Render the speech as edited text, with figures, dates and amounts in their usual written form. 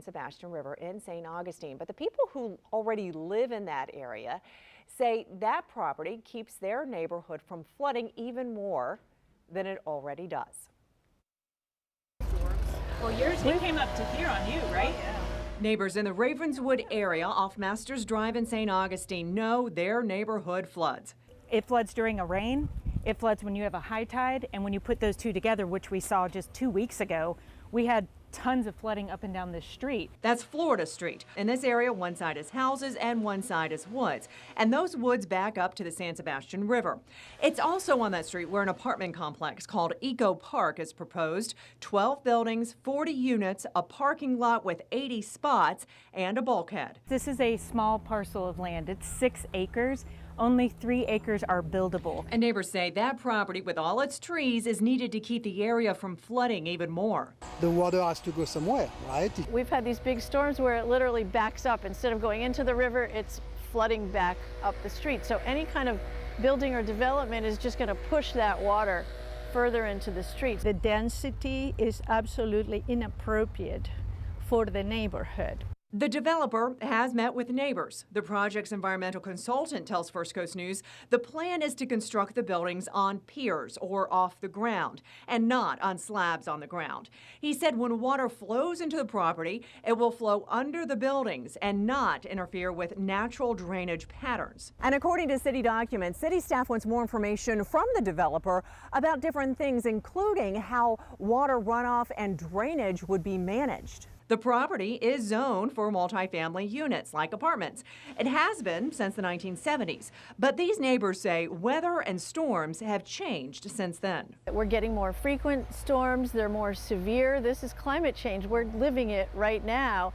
Sebastian River in St. Augustine. But the people who already live in that area say that property keeps their neighborhood from flooding even more than it already does. Well, yours came up to here on you, right? Neighbors in the Ravenswood area off Masters Drive in St. Augustine know their neighborhood floods. It floods during a rain, it floods when you have a high tide, and when you put those two together, which we saw just 2 weeks ago, we had tons of flooding up and down this street. That's Florida Street. In this area, one side is houses and one side is woods. And those woods back up to the San Sebastian River. It's also on that street where an apartment complex called Eco Park is proposed. 12 buildings, 40 units, a parking lot with 80 spots, and a bulkhead. This is a small parcel of land. It's 6 acres. Only 3 acres are buildable. And neighbors say that property with all its trees is needed to keep the area from flooding even more. The water has to go somewhere, right? We've had these big storms where it literally backs up. Instead of going into the river, it's flooding back up the street. So any kind of building or development is just going to push that water further into the street. The density is absolutely inappropriate for the neighborhood. The developer has met with neighbors. The project's environmental consultant tells First Coast News the plan is to construct the buildings on piers or off the ground and not on slabs on the ground. He said when water flows into the property, it will flow under the buildings and not interfere with natural drainage patterns. And according to city documents, city staff wants more information from the developer about different things, including how water runoff and drainage would be managed. The property is zoned for multifamily units like apartments. It has been since the 1970s, but these neighbors say weather and storms have changed since then. We're getting more frequent storms, they're more severe. This is climate change. We're living it right now.